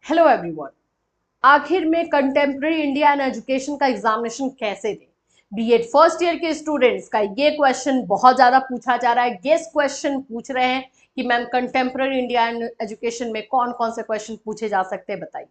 Hello everyone. आखिर में contemporary India and education का एग्जामिनेशन कैसे दें? बीएड फर्स्ट ईयर के स्टूडेंट्स का ये क्वेश्चन बहुत ज्यादा पूछा जा रहा है। गेस्ट क्वेश्चन पूछ रहे हैं कि ma'am contemporary India and education में कौन कौन से क्वेश्चन पूछे जा सकते हैं, बताइए।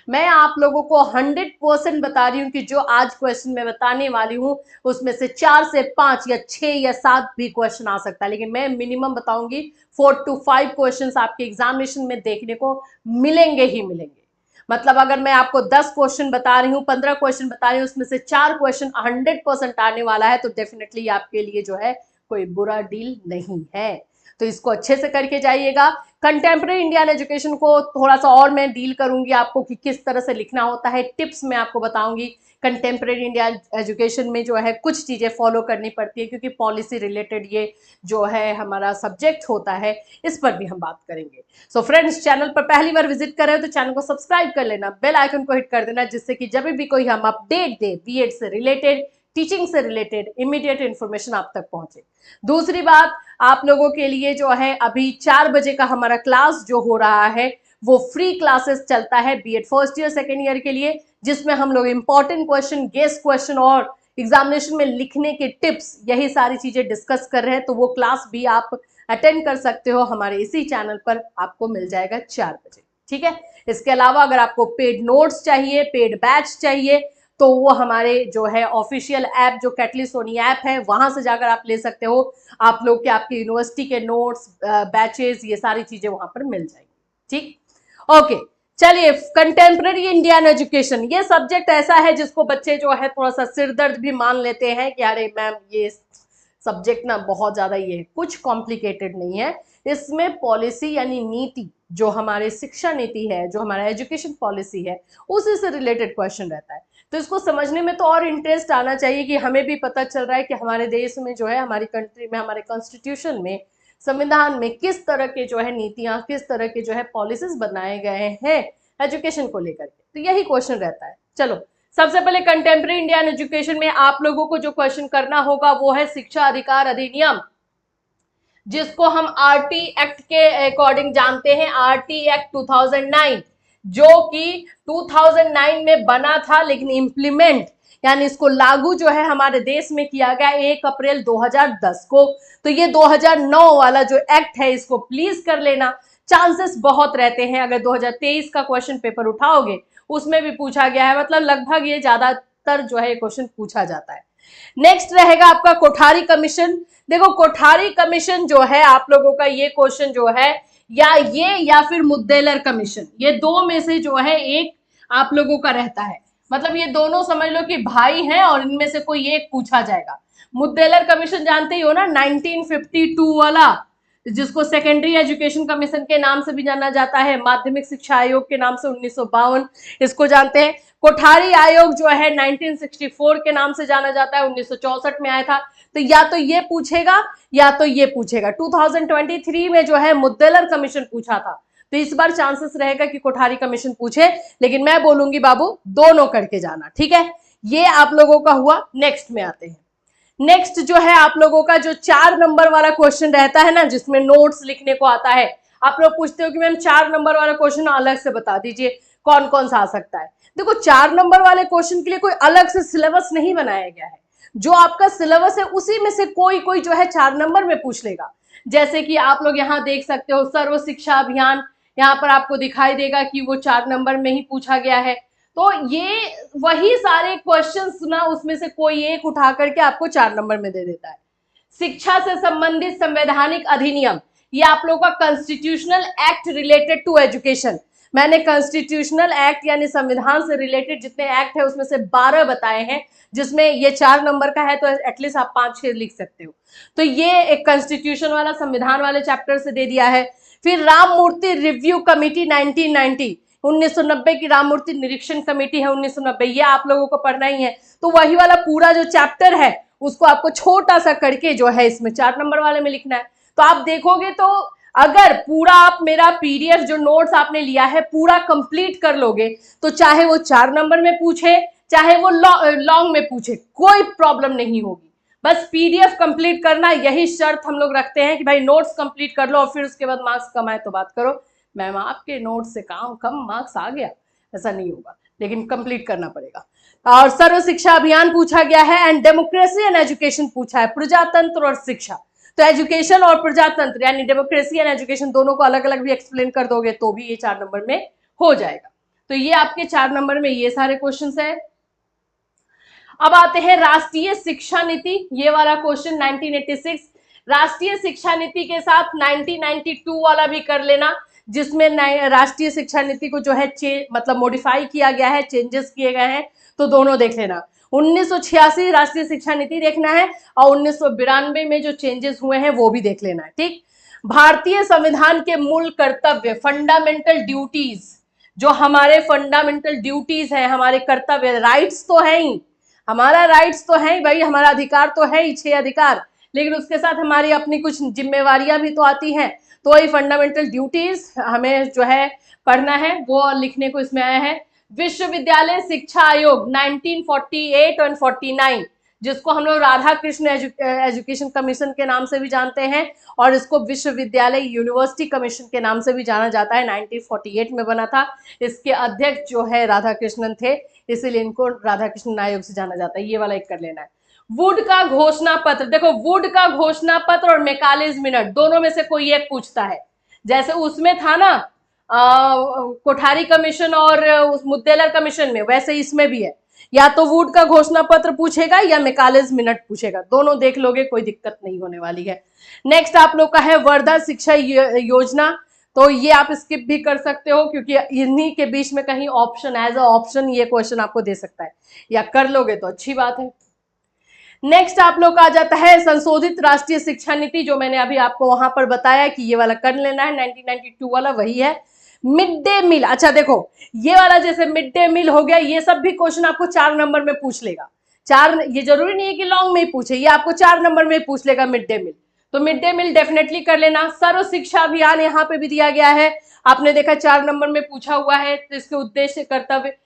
मैं आप लोगों को 100% बता रही हूँ कि जो आज क्वेश्चन मैं बताने वाली हूँ उसमें से 4 से 5 या 6 या 7 भी क्वेश्चन आ सकता है, लेकिन मैं मिनिमम बताऊंगी 4 to 5 क्वेश्चन आपके एग्जामिनेशन में देखने को मिलेंगे ही मिलेंगे। मतलब अगर मैं आपको 10 क्वेश्चन बता रही हूँ, 15 क्वेश्चन बता रही हूँ, उसमें से 4 क्वेश्चन 100% आने वाला है, तो डेफिनेटली आपके लिए जो है कोई बुरा डील नहीं है। तो इसको अच्छे से करके जाइएगा। कंटेम्प्रेरी इंडियन एजुकेशन को थोड़ा सा और मैं डील करूंगी आपको कि किस तरह से लिखना होता है, टिप्स मैं आपको बताऊंगी। कंटेम्प्रेरी इंडिया एजुकेशन में जो है कुछ चीजें फॉलो करनी पड़ती है क्योंकि पॉलिसी रिलेटेड ये जो है हमारा सब्जेक्ट होता है, इस पर भी हम बात करेंगे। सो फ्रेंड्स, चैनल पर पहली बार विजिट कर रहे हो तो चैनल को सब्सक्राइब कर लेना, बेल आइकन को हिट कर देना, जिससे कि जब भी कोई हम अपडेट दे बीएड से रिलेटेड, टीचिंग से रिलेटेड, इमीडिएट इन्फॉर्मेशन आप तक पहुंचे। दूसरी बात, आप लोगों के लिए जो है अभी 4 बजे का हमारा क्लास जो हो रहा है वो फ्री क्लासेस चलता है B Ed first year second year के लिए, जिसमें हम लोग इंपॉर्टेंट क्वेश्चन, गेस्ट क्वेश्चन और एग्जामिनेशन में लिखने के टिप्स, यही सारी चीजें डिस्कस कर रहे हैं। तो वो क्लास भी आप अटेंड कर सकते हो, हमारे इसी चैनल पर आपको मिल जाएगा 4 बजे। ठीक है। इसके अलावा अगर आपको पेड नोट्स चाहिए, पेड बैच चाहिए, तो वो हमारे जो है ऑफिशियल ऐप जो कैटली सोनी ऐप है वहां से जाकर आप ले सकते हो। आप लोग के आपकी यूनिवर्सिटी के नोट्स, बैचेस, ये सारी चीजें वहां पर मिल जाएंगी। ठीक, ओके। चलिए, कंटेम्प्रेरी इंडियन एजुकेशन ये सब्जेक्ट ऐसा है जिसको बच्चे जो है थोड़ा सा सिरदर्द भी मान लेते हैं कि अरे मैम ये सब्जेक्ट ना बहुत ज्यादा ये है। कुछ कॉम्प्लिकेटेड नहीं है। इसमें पॉलिसी यानी नीति, जो हमारे शिक्षा नीति है, जो हमारा एजुकेशन पॉलिसी है, उसी से रिलेटेड क्वेश्चन रहता है। तो इसको समझने में तो और इंटरेस्ट आना चाहिए कि हमें भी पता चल रहा है कि हमारे देश में जो है, हमारी कंट्री में, हमारे कॉन्स्टिट्यूशन में, संविधान में किस तरह के जो है नीतियां, किस तरह के जो है पॉलिसीज बनाए गए हैं एजुकेशन को लेकर के। तो यही क्वेश्चन रहता है। चलो, सबसे पहले कंटेम्प्रेरी इंडियन एजुकेशन में आप लोगों को जो क्वेश्चन करना होगा वो है शिक्षा अधिकार अधिनियम, जिसको हम आरटी एक्ट के अकॉर्डिंग जानते हैं, आरटी एक्ट 2009, जो कि 2009 में बना था, लेकिन इंप्लीमेंट यानी इसको लागू जो है हमारे देश में किया गया 1 अप्रैल 2010 को। तो ये 2009 वाला जो एक्ट है इसको प्लीज कर लेना। चांसेस बहुत रहते हैं, अगर 2023 का क्वेश्चन पेपर उठाओगे उसमें भी पूछा गया है, मतलब लगभग ये ज्यादातर जो है क्वेश्चन पूछा जाता है। नेक्स्ट रहेगा आपका कोठारी कमीशन। देखो, कोठारी कमीशन जो है आप लोगों का ये क्वेश्चन जो है, या फिर मुद्देलर कमीशन, ये दो में से जो है एक आप लोगों का रहता है। मतलब ये दोनों समझ लो कि भाई हैं और इनमें से कोई एक पूछा जाएगा। मुद्देलर कमीशन जानते ही हो ना, 1952 वाला, जिसको सेकेंडरी एजुकेशन कमीशन के नाम से भी जाना जाता है, माध्यमिक शिक्षा आयोग के नाम से 1952 इसको जानते हैं। कोठारी आयोग जो है 1964 के नाम से जाना जाता है, 1964 में आया था। तो या तो ये पूछेगा या तो ये पूछेगा। 2023 में जो है मुद्देलर कमीशन पूछा था, तो इस बार चांसेस रहेगा कि कोठारी कमीशन पूछे, लेकिन मैं बोलूंगी बाबू दोनों करके जाना। ठीक है, ये आप लोगों का हुआ। नेक्स्ट में आते हैं। नेक्स्ट जो है आप लोगों का जो 4 नंबर वाला क्वेश्चन रहता है ना, जिसमें नोट्स लिखने को आता है। आप लोग पूछते हो कि मैम 4 नंबर वाला क्वेश्चन अलग से बता दीजिए, कौन कौन सा आ सकता है। देखो, 4 नंबर वाले क्वेश्चन के लिए कोई अलग से सिलेबस नहीं बनाया गया है। जो आपका सिलेबस है उसी में से कोई कोई जो है 4 नंबर में पूछ लेगा। जैसे कि आप लोग यहाँ देख सकते हो, सर्व शिक्षा अभियान, यहाँ पर आपको दिखाई देगा कि वो 4 नंबर में ही पूछा गया है। तो ये वही सारे क्वेश्चंस ना, उसमें से कोई एक उठा करके आपको 4 नंबर में दे देता है। शिक्षा से संबंधित संवैधानिक अधिनियम, ये आप लोगों का constitutional act related to education. मैंने कॉन्स्टिट्यूशनल एक्ट यानी संविधान से रिलेटेड जितने एक्ट है उसमें से 12 बताए हैं, जिसमें ये 4 नंबर का है, तो एटलीस्ट आप 5-6 लिख सकते हो। तो ये एक कॉन्स्टिट्यूशन वाला, संविधान वाले चैप्टर से दे दिया है। फिर राममूर्ति रिव्यू कमिटी 1990, 1990 की राममूर्ति निरीक्षण कमेटी है 1990, ये आप लोगों को पढ़ना ही है। तो वही वाला पूरा जो चैप्टर है उसको आपको छोटा सा करके जो है इसमें 4 नंबर वाले में लिखना है। तो आप देखोगे तो अगर पूरा आप मेरा पीडीएफ जो नोट्स आपने लिया है पूरा कंप्लीट कर लोगे, तो चाहे वो 4 नंबर में पूछे, चाहे वो लॉन्ग में पूछे, कोई प्रॉब्लम नहीं होगी। बस पीडीएफ कंप्लीट करना, यही शर्त हम लोग रखते हैं कि भाई नोट्स कंप्लीट कर लो और फिर उसके बाद मार्क्स कमाए तो बात करो। मैम आपके नोट से कम मार्क्स आ गया, ऐसा नहीं होगा, लेकिन कंप्लीट करना पड़ेगा। और सर्व शिक्षा अभियान पूछा गया है एंड डेमोक्रेसी एंड एजुकेशन पूछा है, प्रजातंत्र और शिक्षा। तो एजुकेशन और प्रजातंत्र यानी डेमोक्रेसी एंड एजुकेशन दोनों को अलग अलग भी एक्सप्लेन कर दोगे तो भी ये 4 नंबर में हो जाएगा। तो ये आपके 4 नंबर में ये सारे क्वेश्चंस है। अब आते हैं राष्ट्रीय शिक्षा नीति, ये वाला क्वेश्चन 1986। राष्ट्रीय शिक्षा नीति के साथ 1992 वाला भी कर लेना, जिसमें राष्ट्रीय शिक्षा नीति को जो है मतलब मॉडिफाई किया गया है, चेंजेस किए गए हैं, तो दोनों देख लेना। 1986 राष्ट्रीय शिक्षा नीति देखना है और 1992 में जो चेंजेस हुए हैं वो भी देख लेना है, ठीक। भारतीय संविधान के मूल कर्तव्य, फंडामेंटल ड्यूटीज, जो हमारे फंडामेंटल ड्यूटीज है, हमारे कर्तव्य, राइट्स तो है ही, हमारा राइट्स तो है ही भाई, हमारा अधिकार तो है ही 6 अधिकार, लेकिन उसके साथ हमारी अपनी कुछ जिम्मेवारियां भी तो आती हैं। तो वही फंडामेंटल ड्यूटीज हमें जो है पढ़ना है, वो लिखने को इसमें आया है। विश्वविद्यालय शिक्षा आयोग 1948 और 49, जिसको हम लोग राधा कृष्ण एजुकेशन कमीशन के नाम से भी जानते हैं और इसको विश्वविद्यालय यूनिवर्सिटी कमीशन के नाम से भी जाना जाता है। 1948 में बना था, इसके अध्यक्ष जो है राधा कृष्णन थे, इसीलिए इनको राधा कृष्णन आयोग से जाना जाता है। ये वाला एक कर लेना है। वुड का घोषणा पत्र, देखो वुड का घोषणा पत्र और मैकालेज मिनट दोनों में से कोई एक पूछता है, जैसे उसमें था ना कोठारी कमीशन और उस मुद्देलर कमीशन में, वैसे इसमें भी है, या तो वुड का घोषणा पत्र पूछेगा या मैकालेज मिनट पूछेगा, दोनों देख लोगे, कोई दिक्कत नहीं होने वाली है। नेक्स्ट आप लोग का है वर्धा शिक्षा योजना, तो ये आप स्किप भी कर सकते हो क्योंकि इन्हीं के बीच में कहीं ऑप्शन एज अ ऑप्शन ये क्वेश्चन आपको दे सकता है, या कर लोगे तो अच्छी बात है। नेक्स्ट आप लोग का आ जाता है संशोधित राष्ट्रीय शिक्षा नीति, जो मैंने अभी आपको वहां पर बताया कि ये वाला कर लेना है, 1992 वाला वही है। मिड डे मील, अच्छा देखो ये वाला जैसे मिड डे मील हो गया, ये सब भी क्वेश्चन आपको 4 नंबर में पूछ लेगा। 4, ये जरूरी नहीं है कि लॉन्ग में ही पूछे, ये आपको 4 नंबर में पूछ लेगा मिड डे मील, तो मिड डे मील डेफिनेटली कर लेना। सर्व शिक्षा अभियान यहाँ पे भी दिया गया है, आपने देखा 4 नंबर में पूछा हुआ है, तो इसके उद्देश्य कर्तव्य,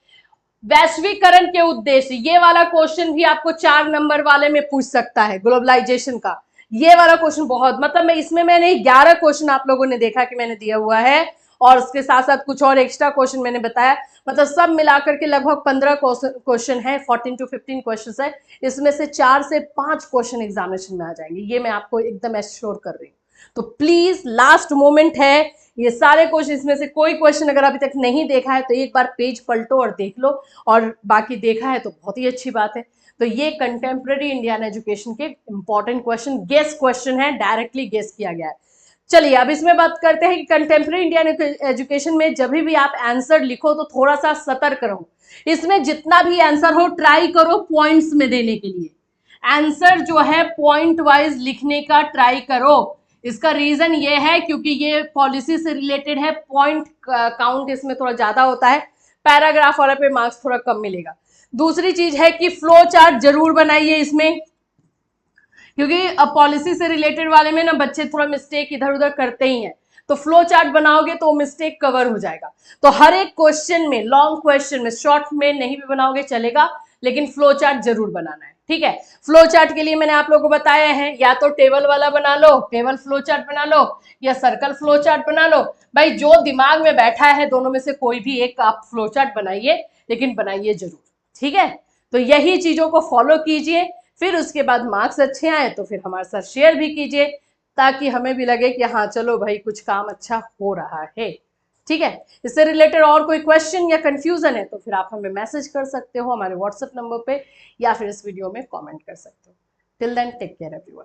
वैश्वीकरण के उद्देश्य, ये वाला क्वेश्चन भी आपको 4 नंबर वाले में पूछ सकता है, ग्लोबलाइजेशन का ये वाला क्वेश्चन बहुत, मतलब मैं इसमें मैंने 11 क्वेश्चन आप लोगों ने देखा कि मैंने दिया हुआ है, और उसके साथ साथ कुछ और एक्स्ट्रा क्वेश्चन मैंने बताया, मतलब सब मिलाकर के लगभग 15 क्वेश्चन है, 14 to 15 क्वेश्चन है, इसमें से 4 से 5 क्वेश्चन एग्जामिनेशन में आ जाएंगे, ये मैं आपको एकदम एश्योर कर रही हूँ। तो प्लीज लास्ट मोमेंट है, ये सारे क्वेश्चन, इसमें से कोई क्वेश्चन अगर अभी तक नहीं देखा है तो एक बार पेज पलटो और देख लो, और बाकी देखा है तो बहुत ही अच्छी बात है। तो ये कंटेम्प्रेरी इंडियन एजुकेशन के इंपॉर्टेंट क्वेश्चन, गेस क्वेश्चन है, डायरेक्टली गेस किया गया है। चलिए अब इसमें बात करते हैं कि कंटेम्प्रेरी इंडियन एजुकेशन में जब भी आप आंसर लिखो तो थोड़ा सा सतर्क रहो, इसमें जितना भी आंसर हो ट्राई करो पॉइंट्स में देने के लिए, आंसर जो है पॉइंट वाइज लिखने का ट्राई करो। इसका रीजन ये है क्योंकि ये पॉलिसी से रिलेटेड है, पॉइंट काउंट इसमें थोड़ा ज्यादा होता है, पैराग्राफ वाले पे मार्क्स थोड़ा कम मिलेगा। दूसरी चीज है कि फ्लो चार्ट जरूर बनाइए इसमें, क्योंकि अब पॉलिसी से रिलेटेड वाले में ना बच्चे थोड़ा मिस्टेक इधर उधर करते ही हैं, तो फ्लो चार्ट बनाओगे तो मिस्टेक कवर हो जाएगा। तो हर एक क्वेश्चन में, लॉन्ग क्वेश्चन में, शॉर्ट में नहीं भी बनाओगे चलेगा, लेकिन फ्लो चार्ट जरूर बनाना है, ठीक है। फ्लो चार्ट के लिए मैंने आप लोगों को बताया है, या तो टेबल वाला बना लो, टेबल फ्लो चार्ट बना लो, या सर्कल फ्लो चार्ट बना लो, भाई जो दिमाग में बैठा है दोनों में से कोई भी एक आप फ्लो चार्ट बनाइए, लेकिन बनाइए जरूर, ठीक है। तो यही चीजों को फॉलो कीजिए, फिर उसके बाद मार्क्स अच्छे आए तो फिर हमारे साथ शेयर भी कीजिए, ताकि हमें भी लगे कि हाँ चलो भाई कुछ काम अच्छा हो रहा है, ठीक है। इससे रिलेटेड और कोई क्वेश्चन या कंफ्यूजन है तो फिर आप हमें मैसेज कर सकते हो हमारे व्हाट्सएप नंबर पे, या फिर इस वीडियो में कमेंट कर सकते हो। Till then take care everyone.